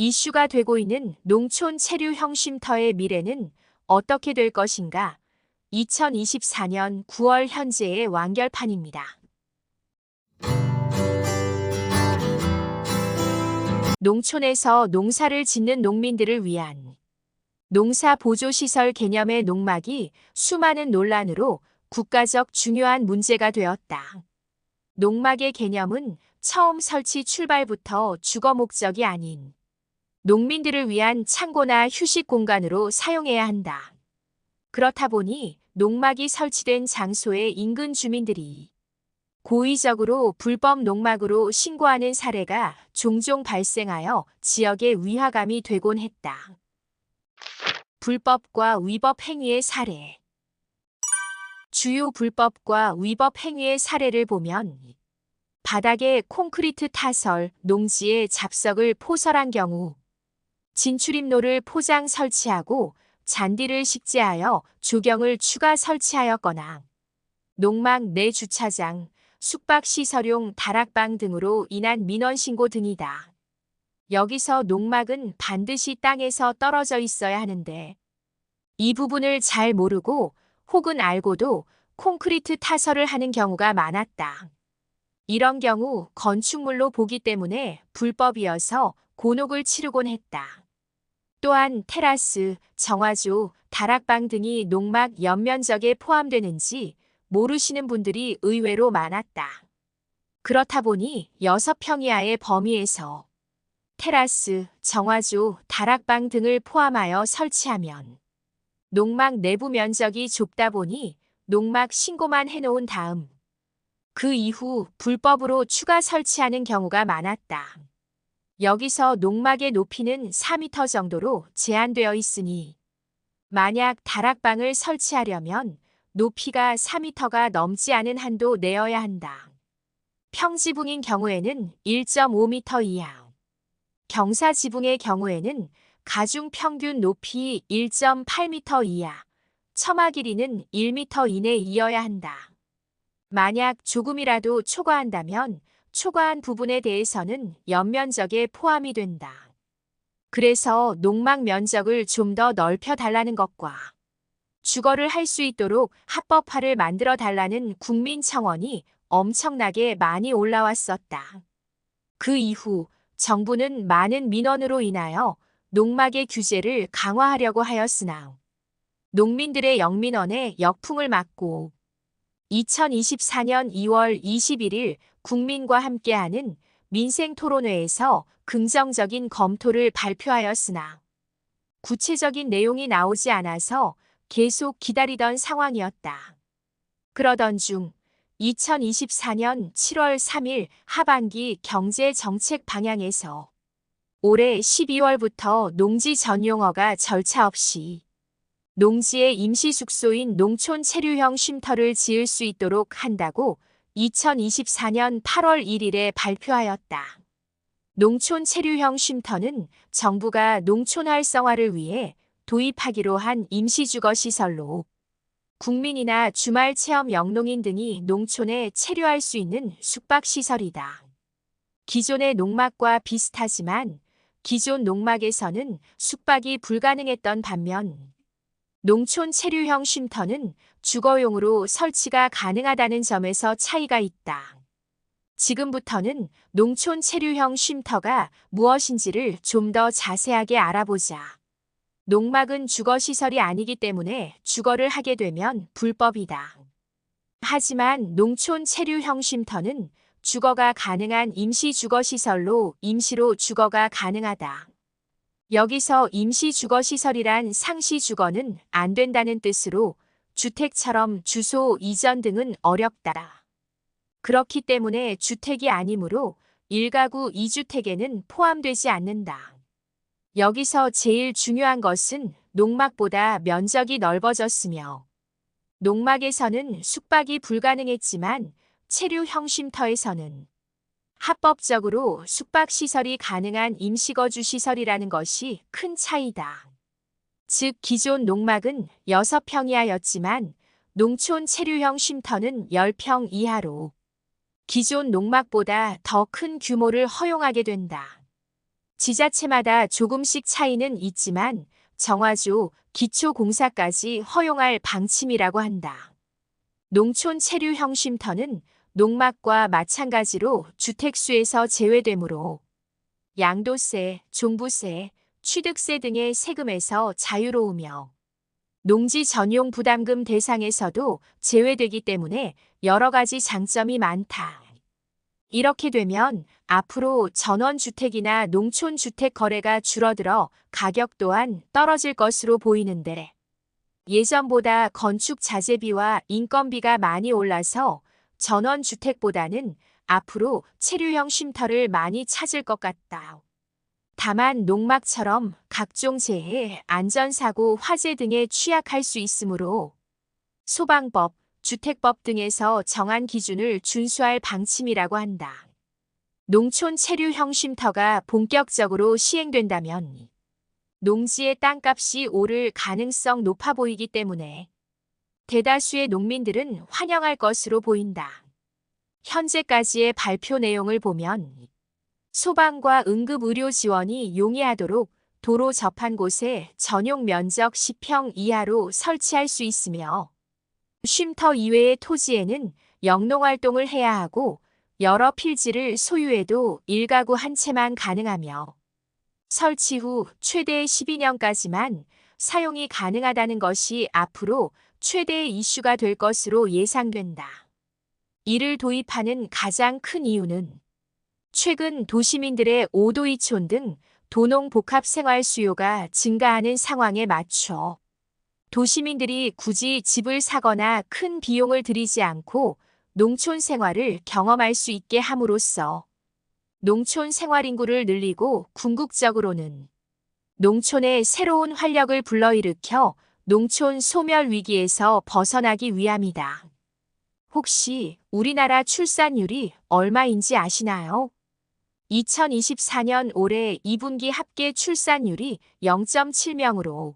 이슈가 되고 있는 농촌 체류형 쉼터의 미래는 어떻게 될 것인가? 2024년 9월 현재의 완결판입니다. 농촌에서 농사를 짓는 농민들을 위한 농사보조시설 개념의 농막이 수많은 논란으로 국가적 중요한 문제가 되었다. 농막의 개념은 처음 설치 출발부터 주거 목적이 아닌 농민들을 위한 창고나 휴식 공간으로 사용해야 한다. 그렇다 보니 농막이 설치된 장소의 인근 주민들이 고의적으로 불법 농막으로 신고하는 사례가 종종 발생하여 지역의 위화감이 되곤 했다. 불법과 위법 행위의 사례. 주요 불법과 위법 행위의 사례를 보면 바닥에 콘크리트 타설, 농지에 잡석을 포설한 경우, 진출입로를 포장 설치하고 잔디를 식재하여 조경을 추가 설치하였거나 농막 내 주차장, 숙박시설용 다락방 등으로 인한 민원신고 등이다. 여기서 농막은 반드시 땅에서 떨어져 있어야 하는데 이 부분을 잘 모르고 혹은 알고도 콘크리트 타설을 하는 경우가 많았다. 이런 경우 건축물로 보기 때문에 불법이어서 곤혹을 치르곤 했다. 또한 테라스, 정화조, 다락방 등이 농막 연면적에 포함되는지 모르시는 분들이 의외로 많았다. 그렇다 보니 6평 이하의 범위에서 테라스, 정화조, 다락방 등을 포함하여 설치하면 농막 내부 면적이 좁다 보니 농막 신고만 해놓은 다음 그 이후 불법으로 추가 설치하는 경우가 많았다. 여기서 농막의 높이는 4m 정도로 제한되어 있으니 만약 다락방을 설치하려면 높이가 4m가 넘지 않은 한도 내어야 한다. 평지붕인 경우에는 1.5m 이하, 경사지붕의 경우에는 가중 평균 높이 1.8m 이하, 처마 길이는 1m 이내이어야 한다. 만약 조금이라도 초과한다면 초과한 부분에 대해서는 연면적에 포함이 된다. 그래서 농막 면적을 좀 더 넓혀 달라는 것과 주거를 할 수 있도록 합법화를 만들어 달라는 국민 청원이 엄청나게 많이 올라왔었다. 그 이후 정부는 많은 민원으로 인하여 농막의 규제를 강화하려고 하였으나 농민들의 역민원에 역풍을 맞고 2024년 2월 21일 국민과 함께하는 민생토론회에서 긍정적인 검토를 발표하였으나 구체적인 내용이 나오지 않아서 계속 기다리던 상황이었다. 그러던 중 2024년 7월 3일 하반기 경제정책 방향에서 올해 12월부터 농지 전용허가 절차 없이 농지의 임시숙소인 농촌 체류형 쉼터를 지을 수 있도록 한다고 2024년 8월 1일에 발표하였다. 농촌 체류형 쉼터는 정부가 농촌 활성화를 위해 도입하기로 한 임시주거시설로 국민이나 주말 체험 영농인 등이 농촌에 체류할 수 있는 숙박시설이다. 기존의 농막과 비슷하지만 기존 농막에서는 숙박이 불가능했던 반면 농촌 체류형 쉼터는 주거용으로 설치가 가능하다는 점에서 차이가 있다. 지금부터는 농촌 체류형 쉼터가 무엇인지를 좀 더 자세하게 알아보자. 농막은 주거시설이 아니기 때문에 주거를 하게 되면 불법이다. 하지만 농촌 체류형 쉼터는 주거가 가능한 임시주거시설로 임시로 주거가 가능하다. 여기서 임시주거시설이란 상시주거는 안 된다는 뜻으로 주택처럼 주소 이전 등은 어렵다. 그렇기 때문에 주택이 아니므로 1가구 2주택에는 포함되지 않는다. 여기서 제일 중요한 것은 농막보다 면적이 넓어졌으며 농막에서는 숙박이 불가능했지만 체류형 쉼터에서는 합법적으로 숙박시설이 가능한 임시거주시설이라는 것이 큰 차이다. 즉 기존 농막은 6평 이하였지만 농촌 체류형 쉼터는 10평 이하로 기존 농막보다 더 큰 규모를 허용하게 된다. 지자체마다 조금씩 차이는 있지만 정화조, 기초공사까지 허용할 방침이라고 한다. 농촌 체류형 쉼터는 농막과 마찬가지로 주택수에서 제외되므로 양도세, 종부세, 취득세 등의 세금에서 자유로우며 농지 전용 부담금 대상에서도 제외되기 때문에 여러 가지 장점이 많다. 이렇게 되면 앞으로 전원주택이나 농촌주택 거래가 줄어들어 가격 또한 떨어질 것으로 보이는데 예전보다 건축 자재비와 인건비가 많이 올라서 전원주택보다는 앞으로 체류형 쉼터를 많이 찾을 것 같다. 다만 농막처럼 각종 재해, 안전사고, 화재 등에 취약할 수 있으므로 소방법, 주택법 등에서 정한 기준을 준수할 방침이라고 한다. 농촌 체류형 쉼터가 본격적으로 시행된다면 농지의 땅값이 오를 가능성 높아 보이기 때문에 대다수의 농민들은 환영할 것으로 보인다. 현재까지의 발표 내용을 보면 소방과 응급의료 지원이 용이하도록 도로 접한 곳에 전용 면적 10평 이하로 설치할 수 있으며 쉼터 이외의 토지에는 영농활동을 해야 하고 여러 필지를 소유해도 일가구 한 채만 가능하며 설치 후 최대 12년까지만 사용이 가능하다는 것이 앞으로 최대의 이슈가 될 것으로 예상된다. 이를 도입하는 가장 큰 이유는 최근 도시민들의 오도이촌 등 도농 복합 생활 수요가 증가하는 상황에 맞춰 도시민들이 굳이 집을 사거나 큰 비용을 들이지 않고 농촌 생활을 경험할 수 있게 함으로써 농촌 생활 인구를 늘리고 궁극적으로는 농촌의 새로운 활력을 불러일으켜 농촌 소멸 위기에서 벗어나기 위함이다. 혹시 우리나라 출산율이 얼마인지 아시나요? 2024년 올해 2분기 합계 출산율이 0.7명으로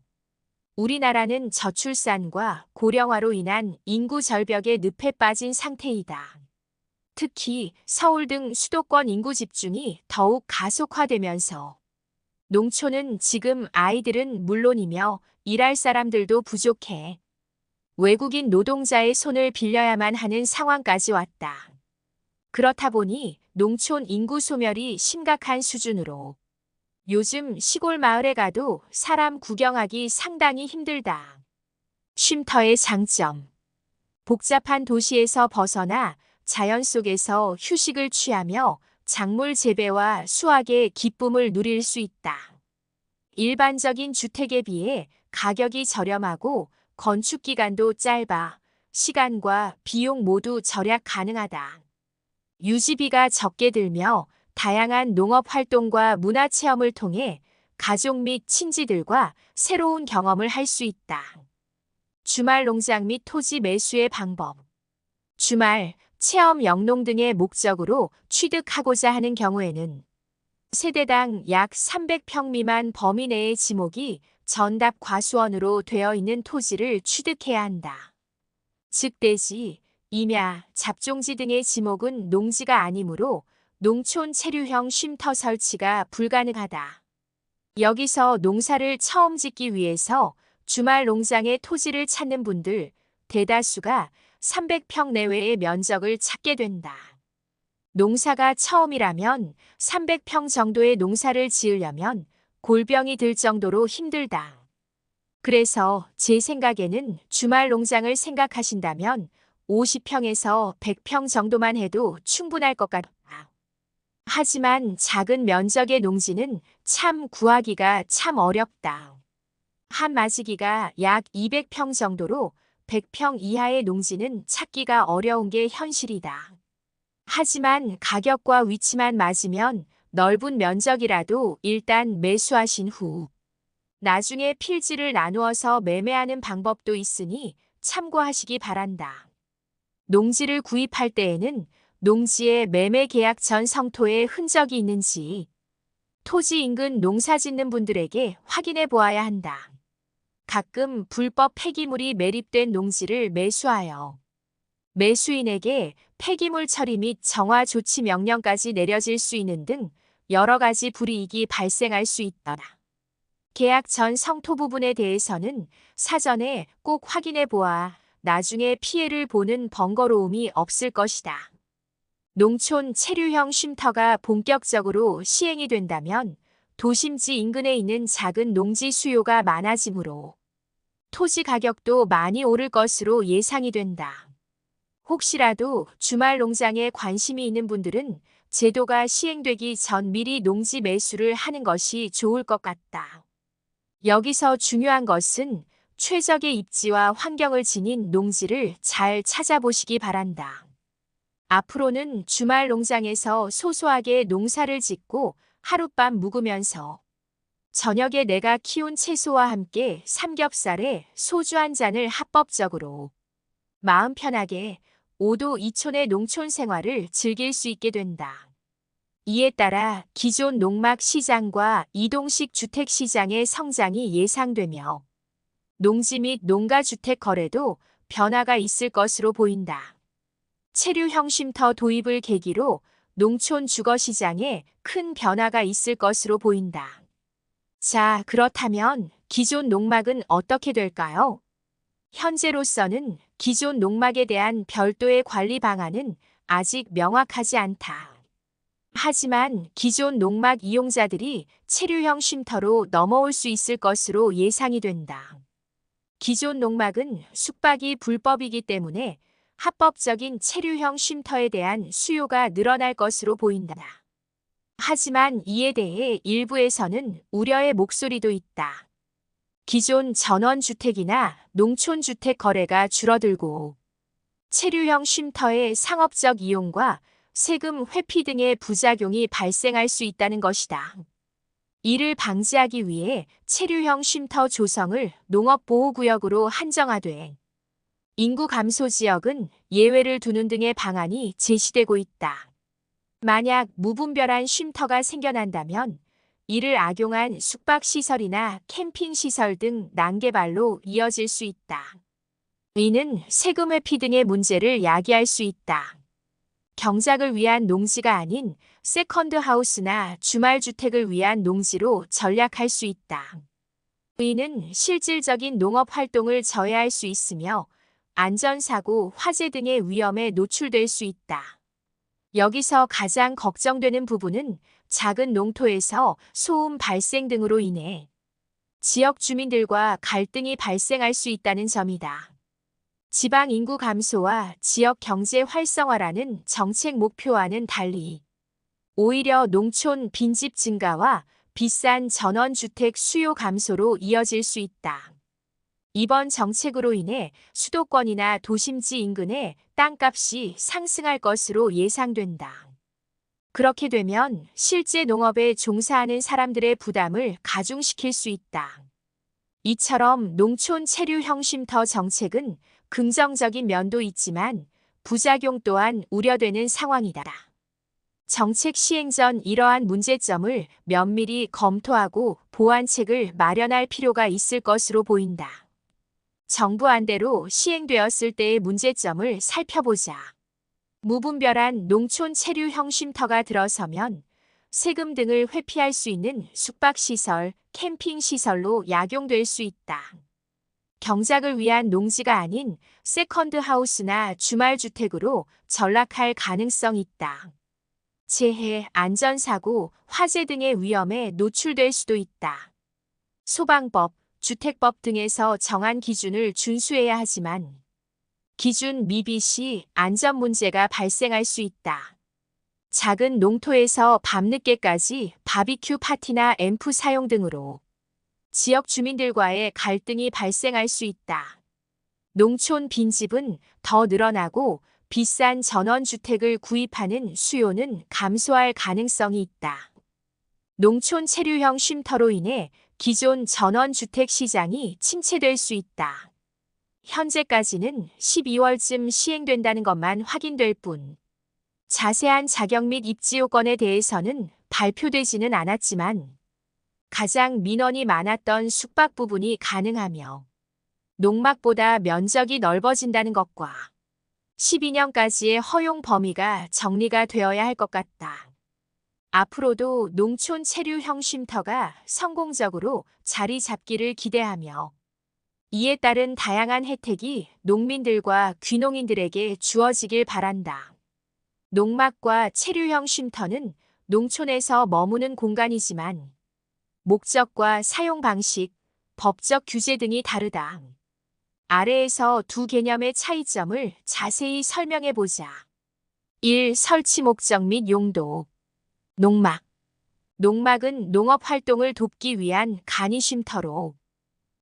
우리나라는 저출산과 고령화로 인한 인구 절벽의 늪에 빠진 상태이다. 특히 서울 등 수도권 인구 집중이 더욱 가속화되면서 농촌은 지금 아이들은 물론이며 일할 사람들도 부족해 외국인 노동자의 손을 빌려야만 하는 상황까지 왔다. 그렇다 보니 농촌 인구 소멸이 심각한 수준으로 요즘 시골 마을에 가도 사람 구경하기 상당히 힘들다. 쉼터의 장점. 복잡한 도시에서 벗어나 자연 속에서 휴식을 취하며 작물 재배와 수확의 기쁨을 누릴 수 있다. 일반적인 주택에 비해 가격이 저렴하고 건축 기간도 짧아 시간과 비용 모두 절약 가능하다. 유지비가 적게 들며 다양한 농업 활동과 문화 체험을 통해 가족 및 친지들과 새로운 경험을 할 수 있다. 주말 농장 및 토지 매수의 방법. 주말, 체험 영농 등의 목적으로 취득하고자 하는 경우에는 세대당 약 300평 미만 범위 내의 지목이 전답 과수원으로 되어 있는 토지를 취득해야 한다. 즉 대지, 임야, 잡종지 등의 지목은 농지가 아니므로 농촌 체류형 쉼터 설치가 불가능하다. 여기서 농사를 처음 짓기 위해서 주말 농장의 토지를 찾는 분들 대다수가 300평 내외의 면적을 찾게 된다. 농사가 처음이라면 300평 정도의 농사를 지으려면 골병이 들 정도로 힘들다. 그래서 제 생각에는 주말 농장을 생각하신다면 50평에서 100평 정도만 해도 충분할 것 같다. 하지만 작은 면적의 농지는 참 구하기가 참 어렵다. 한 마지기가 약 200평 정도로 100평 이하의 농지는 찾기가 어려운 게 현실이다. 하지만 가격과 위치만 맞으면 넓은 면적이라도 일단 매수하신 후 나중에 필지를 나누어서 매매하는 방법도 있으니 참고하시기 바란다. 농지를 구입할 때에는 농지의 매매 계약 전 성토에 흔적이 있는지 토지 인근 농사 짓는 분들에게 확인해 보아야 한다. 가끔 불법 폐기물이 매립된 농지를 매수하여 매수인에게 폐기물 처리 및 정화 조치 명령까지 내려질 수 있는 등 여러 가지 불이익이 발생할 수 있다. 계약 전 성토 부분에 대해서는 사전에 꼭 확인해 보아 나중에 피해를 보는 번거로움이 없을 것이다. 농촌 체류형 쉼터가 본격적으로 시행이 된다면 도심지 인근에 있는 작은 농지 수요가 많아지므로 토지 가격도 많이 오를 것으로 예상이 된다. 혹시라도 주말 농장에 관심이 있는 분들은 제도가 시행되기 전 미리 농지 매수를 하는 것이 좋을 것 같다. 여기서 중요한 것은 최적의 입지와 환경을 지닌 농지를 잘 찾아보시기 바란다. 앞으로는 주말 농장에서 소소하게 농사를 짓고 하룻밤 묵으면서 저녁에 내가 키운 채소와 함께 삼겹살에 소주 한 잔을 합법적으로 마음 편하게 5도 2촌의 농촌 생활을 즐길 수 있게 된다. 이에 따라 기존 농막 시장과 이동식 주택 시장의 성장이 예상되며 농지 및 농가주택 거래도 변화가 있을 것으로 보인다. 체류형 쉼터 도입을 계기로 농촌 주거 시장에 큰 변화가 있을 것으로 보인다. 자, 그렇다면 기존 농막은 어떻게 될까요? 현재로서는 기존 농막에 대한 별도의 관리 방안은 아직 명확하지 않다. 하지만 기존 농막 이용자들이 체류형 쉼터로 넘어올 수 있을 것으로 예상이 된다. 기존 농막은 숙박이 불법이기 때문에 합법적인 체류형 쉼터에 대한 수요가 늘어날 것으로 보인다. 하지만 이에 대해 일부에서는 우려의 목소리도 있다. 기존 전원주택이나 농촌주택 거래가 줄어들고 체류형 쉼터의 상업적 이용과 세금 회피 등의 부작용이 발생할 수 있다는 것이다. 이를 방지하기 위해 체류형 쉼터 조성을 농업보호구역으로 한정하되 인구 감소 지역은 예외를 두는 등의 방안이 제시되고 있다. 만약 무분별한 쉼터가 생겨난다면 이를 악용한 숙박시설이나 캠핑시설 등 난개발로 이어질 수 있다. 이는 세금 회피 등의 문제를 야기할 수 있다. 경작을 위한 농지가 아닌 세컨드 하우스나 주말주택을 위한 농지로 전략할 수 있다. 이는 실질적인 농업 활동을 저해할 수 있으며 안전사고, 화재 등의 위험에 노출될 수 있다. 여기서 가장 걱정되는 부분은 작은 농토에서 소음 발생 등으로 인해 지역 주민들과 갈등이 발생할 수 있다는 점이다. 지방 인구 감소와 지역 경제 활성화라는 정책 목표와는 달리 오히려 농촌 빈집 증가와 비싼 전원주택 수요 감소로 이어질 수 있다. 이번 정책으로 인해 수도권이나 도심지 인근의 땅값이 상승할 것으로 예상된다. 그렇게 되면 실제 농업에 종사하는 사람들의 부담을 가중시킬 수 있다. 이처럼 농촌 체류형 쉼터 정책은 긍정적인 면도 있지만 부작용 또한 우려되는 상황이다. 정책 시행 전 이러한 문제점을 면밀히 검토하고 보완책을 마련할 필요가 있을 것으로 보인다. 정부 안대로 시행되었을 때의 문제점을 살펴보자. 무분별한 농촌 체류형 쉼터가 들어서면 세금 등을 회피할 수 있는 숙박시설, 캠핑시설로 약용될 수 있다. 경작을 위한 농지가 아닌 세컨드 하우스나 주말주택으로 전락할 가능성이 있다. 재해, 안전사고, 화재 등의 위험에 노출될 수도 있다. 소방법, 주택법 등에서 정한 기준을 준수해야 하지만 기준 미비 시 안전 문제가 발생할 수 있다. 작은 농토에서 밤늦게까지 바비큐 파티나 앰프 사용 등으로 지역 주민들과의 갈등이 발생할 수 있다. 농촌 빈집은 더 늘어나고 비싼 전원주택을 구입하는 수요는 감소할 가능성이 있다. 농촌 체류형 쉼터로 인해 기존 전원주택 시장이 침체될 수 있다. 현재까지는 12월쯤 시행된다는 것만 확인될 뿐 자세한 자격 및 입지 요건에 대해서는 발표되지는 않았지만 가장 민원이 많았던 숙박 부분이 가능하며 농막보다 면적이 넓어진다는 것과 12년까지의 허용 범위가 정리가 되어야 할 것 같다. 앞으로도 농촌 체류형 쉼터가 성공적으로 자리 잡기를 기대하며 이에 따른 다양한 혜택이 농민들과 귀농인들에게 주어지길 바란다. 농막과 체류형 쉼터는 농촌에서 머무는 공간이지만 목적과 사용 방식, 법적 규제 등이 다르다. 아래에서 두 개념의 차이점을 자세히 설명해 보자. 1. 설치 목적 및 용도. 농막. 농막은 농업 활동을 돕기 위한 간이 쉼터로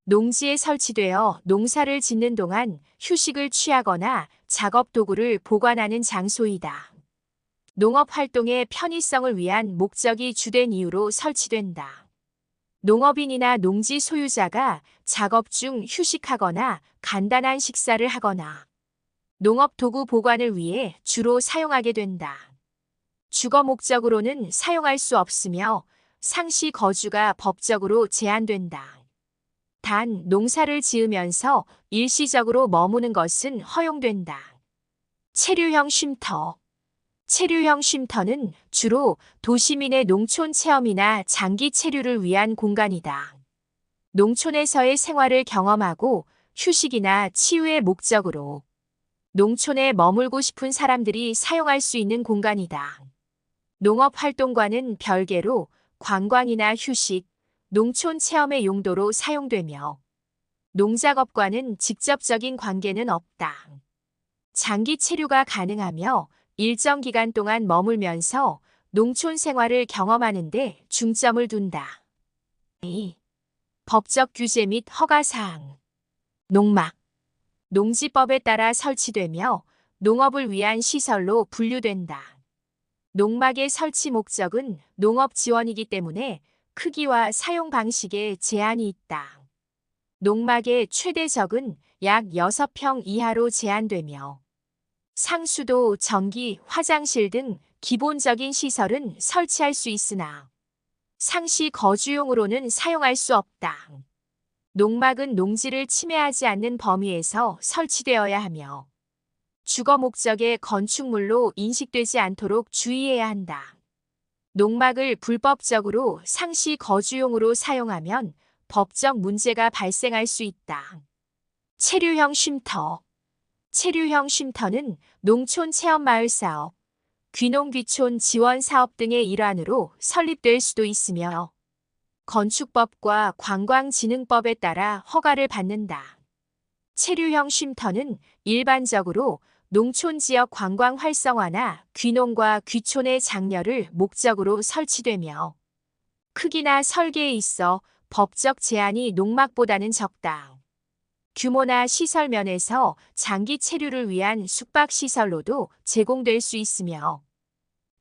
농지에 설치되어 농사를 짓는 동안 휴식을 취하거나 작업 도구를 보관하는 장소이다. 농업 활동의 편의성을 위한 목적이 주된 이유로 설치된다. 농업인이나 농지 소유자가 작업 중 휴식하거나 간단한 식사를 하거나 농업 도구 보관을 위해 주로 사용하게 된다. 주거 목적으로는 사용할 수 없으며 상시 거주가 법적으로 제한된다. 단, 농사를 지으면서 일시적으로 머무는 것은 허용된다. 체류형 쉼터. 체류형 쉼터는 주로 도시민의 농촌 체험이나 장기 체류를 위한 공간이다. 농촌에서의 생활을 경험하고 휴식이나 치유의 목적으로 농촌에 머물고 싶은 사람들이 사용할 수 있는 공간이다. 농업 활동과는 별개로 관광이나 휴식, 농촌 체험의 용도로 사용되며 농작업과는 직접적인 관계는 없다. 장기 체류가 가능하며 일정 기간 동안 머물면서 농촌 생활을 경험하는 데 중점을 둔다. 2. 법적 규제 및 허가사항. 농막. 농지법에 따라 설치되며 농업을 위한 시설로 분류된다. 농막의 설치 목적은 농업 지원이기 때문에 크기와 사용 방식에 제한이 있다. 농막의 최대적은 약 6평 이하로 제한되며 상수도, 전기, 화장실 등 기본적인 시설은 설치할 수 있으나 상시 거주용으로는 사용할 수 없다. 농막은 농지를 침해하지 않는 범위에서 설치되어야 하며 주거 목적의 건축물로 인식되지 않도록 주의해야 한다. 농막을 불법적으로 상시 거주용으로 사용하면 법적 문제가 발생할 수 있다. 체류형 쉼터. 체류형 쉼터는 농촌 체험마을 사업, 귀농귀촌 지원 사업 등의 일환으로 설립될 수도 있으며 건축법과 관광진흥법에 따라 허가를 받는다. 체류형 쉼터는 일반적으로 농촌 지역 관광 활성화나 귀농과 귀촌의 장려를 목적으로 설치되며 크기나 설계에 있어 법적 제한이 농막보다는 적다. 규모나 시설 면에서 장기 체류를 위한 숙박시설로도 제공될 수 있으며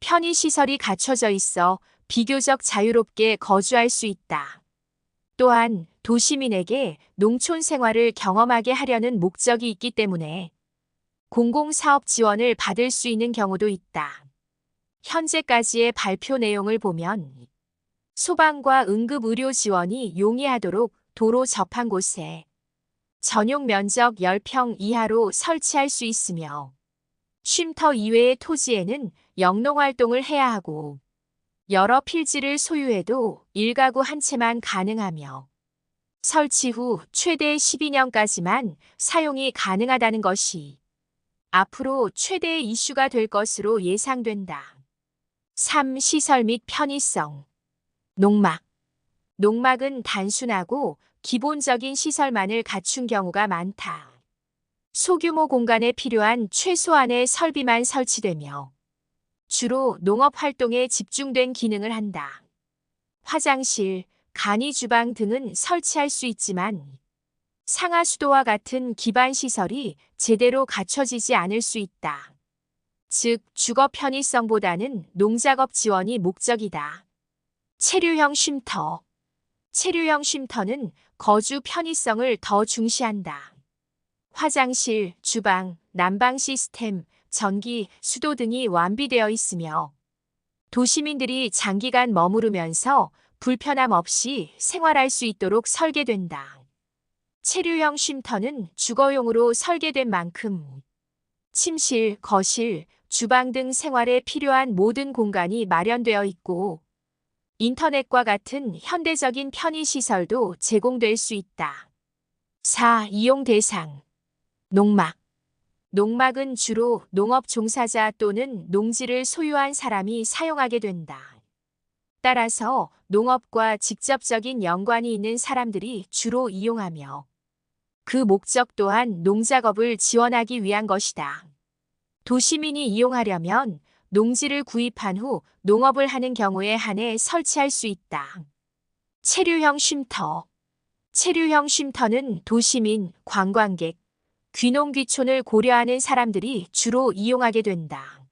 편의시설이 갖춰져 있어 비교적 자유롭게 거주할 수 있다. 또한 도시민에게 농촌 생활을 경험하게 하려는 목적이 있기 때문에 공공사업 지원을 받을 수 있는 경우도 있다. 현재까지의 발표 내용을 보면 소방과 응급의료 지원이 용이하도록 도로 접한 곳에 전용 면적 10평 이하로 설치할 수 있으며 쉼터 이외의 토지에는 영농활동을 해야 하고 여러 필지를 소유해도 1가구 한 채만 가능하며 설치 후 최대 12년까지만 사용이 가능하다는 것이 앞으로 최대의 이슈가 될 것으로 예상된다. 3. 시설 및 편의성. 농막. 농막은 단순하고 기본적인 시설만을 갖춘 경우가 많다. 소규모 공간에 필요한 최소한의 설비만 설치되며 주로 농업 활동에 집중된 기능을 한다. 화장실, 간이 주방 등은 설치할 수 있지만 상하수도와 같은 기반 시설이 제대로 갖춰지지 않을 수 있다. 즉, 주거 편의성보다는 농작업 지원이 목적이다. 체류형 쉼터. 체류형 쉼터는 거주 편의성을 더 중시한다. 화장실, 주방, 난방 시스템, 전기, 수도 등이 완비되어 있으며 도시민들이 장기간 머무르면서 불편함 없이 생활할 수 있도록 설계된다. 체류형 쉼터는 주거용으로 설계된 만큼 침실, 거실, 주방 등 생활에 필요한 모든 공간이 마련되어 있고 인터넷과 같은 현대적인 편의시설도 제공될 수 있다. 4. 이용 대상. 농막. 농막은 주로 농업 종사자 또는 농지를 소유한 사람이 사용하게 된다. 따라서 농업과 직접적인 연관이 있는 사람들이 주로 이용하며 그 목적 또한 농작업을 지원하기 위한 것이다. 도시민이 이용하려면 농지를 구입한 후 농업을 하는 경우에 한해 설치할 수 있다. 체류형 쉼터. 체류형 쉼터는 도시민, 관광객, 귀농귀촌을 고려하는 사람들이 주로 이용하게 된다.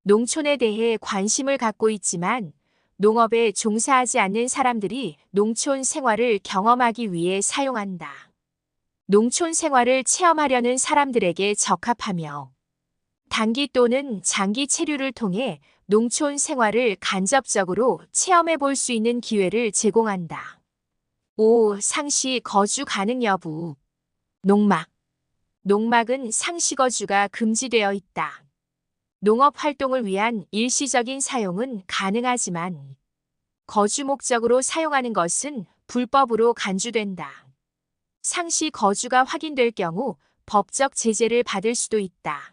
농촌에 대해 관심을 갖고 있지만 농업에 종사하지 않는 사람들이 농촌 생활을 경험하기 위해 사용한다. 농촌 생활을 체험하려는 사람들에게 적합하며 단기 또는 장기 체류를 통해 농촌 생활을 간접적으로 체험해 볼 수 있는 기회를 제공한다. 5. 상시 거주 가능 여부. 농막. 농막은 상시 거주가 금지되어 있다. 농업 활동을 위한 일시적인 사용은 가능하지만 거주 목적으로 사용하는 것은 불법으로 간주된다. 상시 거주가 확인될 경우 법적 제재를 받을 수도 있다.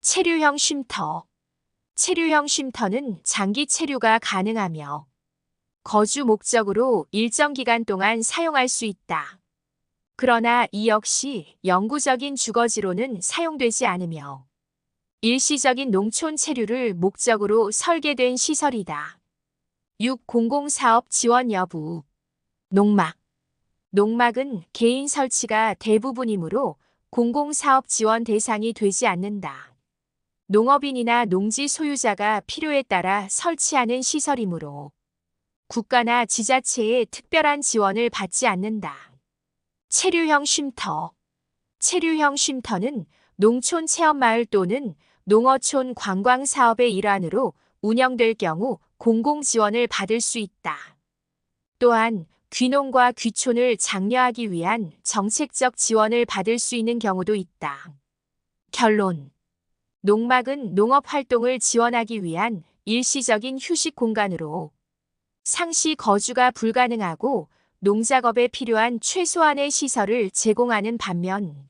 체류형 쉼터. 체류형 쉼터는 장기 체류가 가능하며 거주 목적으로 일정 기간 동안 사용할 수 있다. 그러나 이 역시 영구적인 주거지로는 사용되지 않으며 일시적인 농촌 체류를 목적으로 설계된 시설이다. 6. 공공사업 지원 여부. 농막. 농막은 개인 설치가 대부분이므로 공공사업 지원 대상이 되지 않는다. 농업인이나 농지 소유자가 필요에 따라 설치하는 시설이므로 국가나 지자체의 특별한 지원을 받지 않는다. 체류형 쉼터. 체류형 쉼터는 농촌 체험마을 또는 농어촌 관광사업의 일환으로 운영될 경우 공공지원을 받을 수 있다. 또한 귀농과 귀촌을 장려하기 위한 정책적 지원을 받을 수 있는 경우도 있다. 결론. 농막은 농업활동을 지원하기 위한 일시적인 휴식 공간으로 상시 거주가 불가능하고 농작업에 필요한 최소한의 시설을 제공하는 반면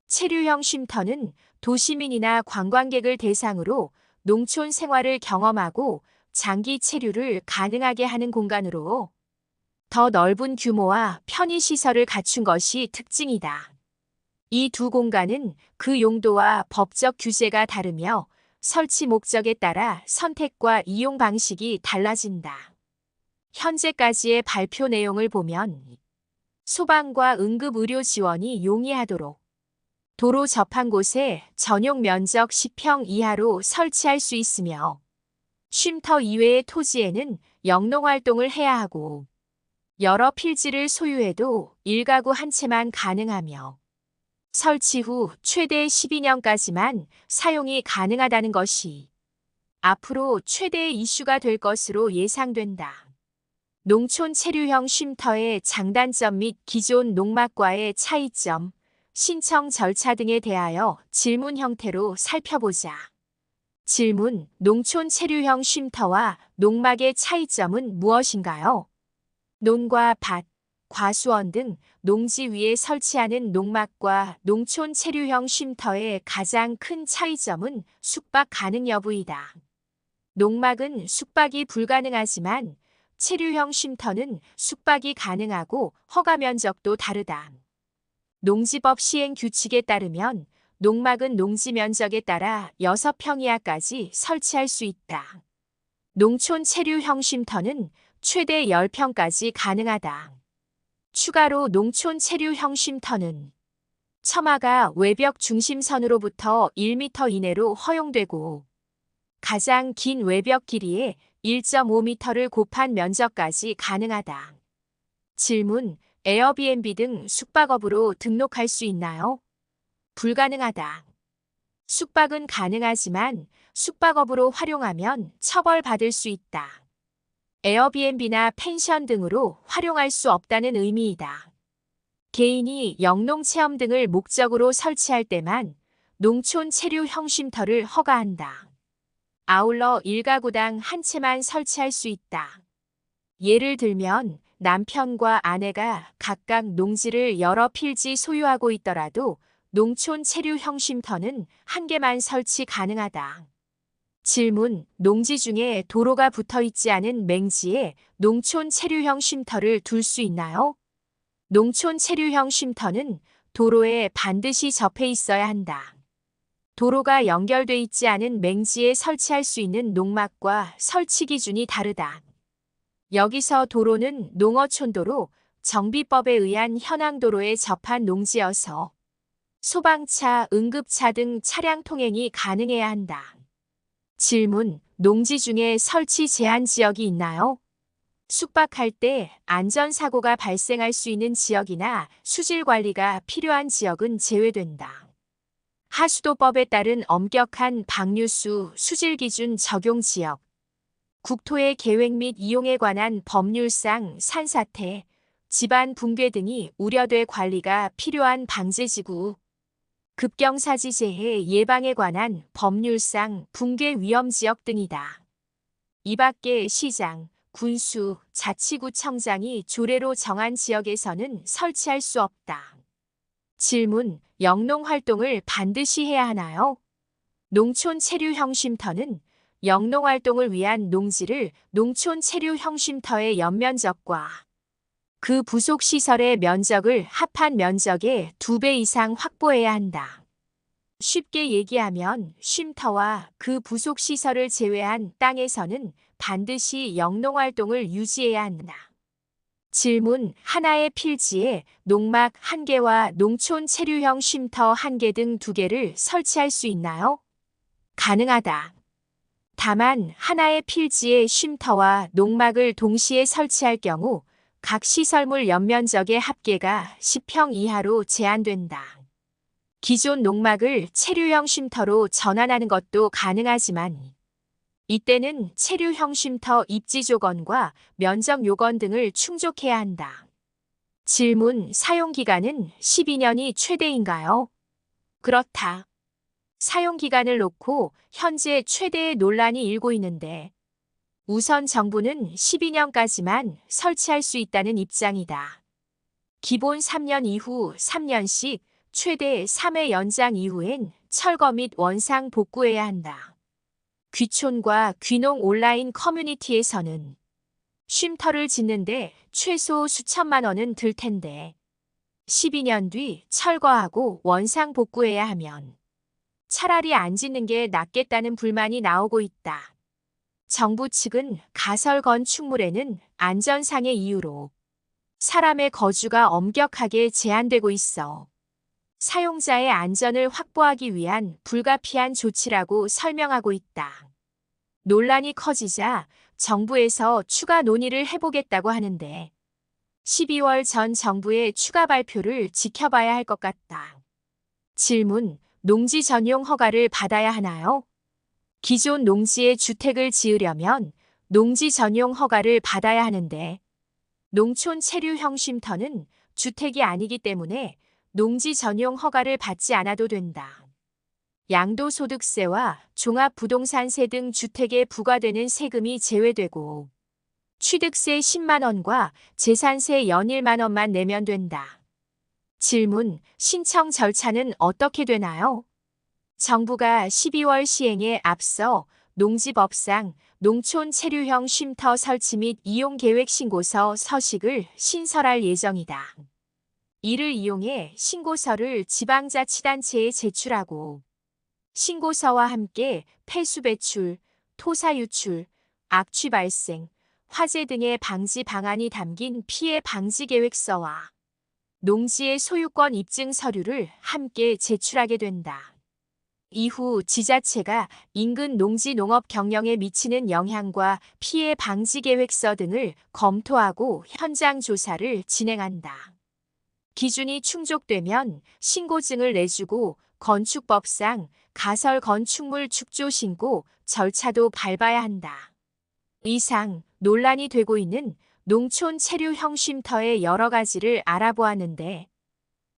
체류형 쉼터는 도시민이나 관광객을 대상으로 농촌 생활을 경험하고 장기 체류를 가능하게 하는 공간으로 더 넓은 규모와 편의시설을 갖춘 것이 특징이다. 이 두 공간은 그 용도와 법적 규제가 다르며 설치 목적에 따라 선택과 이용 방식이 달라진다. 현재까지의 발표 내용을 보면 소방과 응급의료 지원이 용이하도록 도로 접한 곳에 전용 면적 10평 이하로 설치할 수 있으며 쉼터 이외의 토지에는 영농활동을 해야 하고 여러 필지를 소유해도 일가구 한 채만 가능하며 설치 후 최대 12년까지만 사용이 가능하다는 것이 앞으로 최대의 이슈가 될 것으로 예상된다. 농촌 체류형 쉼터의 장단점 및 기존 농막과의 차이점, 신청 절차 등에 대하여 질문 형태로 살펴보자. 질문: 농촌 체류형 쉼터와 농막의 차이점은 무엇인가요? 논과 밭, 과수원 등 농지 위에 설치하는 농막과 농촌 체류형 쉼터의 가장 큰 차이점은 숙박 가능 여부이다. 농막은 숙박이 불가능하지만 체류형 쉼터는 숙박이 가능하고 허가 면적도 다르다. 농지법 시행 규칙에 따르면 농막은 농지 면적에 따라 6평 이하까지 설치할 수 있다. 농촌 체류형 쉼터는 최대 10평까지 가능하다. 추가로 농촌 체류형 쉼터는 처마가 외벽 중심선으로부터 1m 이내로 허용되고 가장 긴 외벽 길이에 1.5m를 곱한 면적까지 가능하다. 질문: 에어비앤비 등 숙박업으로 등록할 수 있나요? 불가능하다. 숙박은 가능하지만 숙박업으로 활용하면 처벌받을 수 있다. 에어비앤비나 펜션 등으로 활용할 수 없다는 의미이다. 개인이 영농체험 등을 목적으로 설치할 때만 농촌 체류형 쉼터를 허가한다. 아울러 일가구당 한 채만 설치할 수 있다. 예를 들면 남편과 아내가 각각 농지를 여러 필지 소유하고 있더라도 농촌 체류형 쉼터는 한 개만 설치 가능하다. 질문: 농지 중에 도로가 붙어 있지 않은 맹지에 농촌 체류형 쉼터를 둘 수 있나요? 농촌 체류형 쉼터는 도로에 반드시 접해 있어야 한다. 도로가 연결돼 있지 않은 맹지에 설치할 수 있는 농막과 설치 기준이 다르다. 여기서 도로는 농어촌도로, 정비법에 의한 현황도로에 접한 농지여서 소방차, 응급차 등 차량 통행이 가능해야 한다. 질문: 농지 중에 설치 제한 지역이 있나요? 숙박할 때 안전사고가 발생할 수 있는 지역이나 수질 관리가 필요한 지역은 제외된다. 하수도법에 따른 엄격한 방류수 수질 기준 적용 지역, 국토의 계획 및 이용에 관한 법률상 산사태, 집안 붕괴 등이 우려돼 관리가 필요한 방제지구, 급경사지 재해 예방에 관한 법률상 붕괴 위험 지역 등이다. 이 밖에 시장, 군수, 자치구청장이 조례로 정한 지역에서는 설치할 수 없다. 질문: 영농 활동을 반드시 해야 하나요? 농촌 체류형 쉼터는 영농 활동을 위한 농지를 농촌 체류형 쉼터의 연면적과 그 부속 시설의 면적을 합한 면적의 2배 이상 확보해야 한다. 쉽게 얘기하면 쉼터와 그 부속 시설을 제외한 땅에서는 반드시 영농 활동을 유지해야 한다. 질문: 하나의 필지에 농막 1개와 농촌 체류형 쉼터 1개 등 2개를 설치할 수 있나요? 가능하다. 다만 하나의 필지에 쉼터와 농막을 동시에 설치할 경우 각 시설물 연면적의 합계가 10평 이하로 제한된다. 기존 농막을 체류형 쉼터로 전환하는 것도 가능하지만 이때는 체류형 쉼터 입지 조건과 면적 요건 등을 충족해야 한다. 질문: 사용기간은 12년이 최대인가요? 그렇다. 사용기간을 놓고 현재 최대의 논란이 일고 있는데 우선 정부는 12년까지만 설치할 수 있다는 입장이다. 기본 3년 이후 3년씩 최대 3회 연장 이후엔 철거 및 원상 복구해야 한다. 귀촌과 귀농 온라인 커뮤니티에서는 쉼터를 짓는데 최소 수천만 원은 들 텐데 12년 뒤 철거하고 원상 복구해야 하면 차라리 안 짓는 게 낫겠다는 불만이 나오고 있다. 정부 측은 가설 건축물에는 안전상의 이유로 사람의 거주가 엄격하게 제한되고 있어 사용자의 안전을 확보하기 위한 불가피한 조치라고 설명하고 있다. 논란이 커지자 정부에서 추가 논의를 해보겠다고 하는데 12월 전 정부의 추가 발표를 지켜봐야 할 것 같다. 질문: 농지 전용 허가를 받아야 하나요? 기존 농지에 주택을 지으려면 농지 전용 허가를 받아야 하는데 농촌 체류형 쉼터는 주택이 아니기 때문에 농지 전용 허가를 받지 않아도 된다. 양도소득세와 종합부동산세 등 주택에 부과되는 세금이 제외되고 취득세 10만 원과 재산세 연 1만 원만 내면 된다. 질문: 신청 절차는 어떻게 되나요? 정부가 12월 시행에 앞서 농지법상 농촌 체류형 쉼터 설치 및 이용 계획 신고서 서식을 신설할 예정이다. 이를 이용해 신고서를 지방자치단체에 제출하고 신고서와 함께 폐수 배출, 토사 유출, 악취 발생, 화재 등의 방지 방안이 담긴 피해 방지 계획서와 농지의 소유권 입증 서류를 함께 제출하게 된다. 이후 지자체가 인근 농지 농업 경영에 미치는 영향과 피해 방지 계획서 등을 검토하고 현장 조사를 진행한다. 기준이 충족되면 신고증을 내주고 건축법상 가설 건축물 축조 신고 절차도 밟아야 한다. 이상 논란이 되고 있는 농촌 체류형 쉼터의 여러 가지를 알아보았는데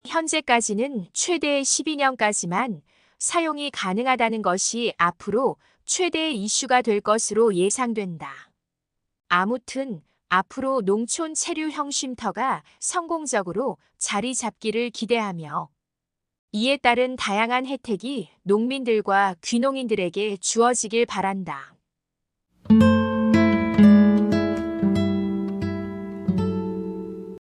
현재까지는 최대 12년까지만 사용이 가능하다는 것이 앞으로 최대의 이슈가 될 것으로 예상된다. 아무튼 앞으로 농촌 체류형 쉼터가 성공적으로 자리 잡기를 기대하며 이에 따른 다양한 혜택이 농민들과 귀농인들에게 주어지길 바란다.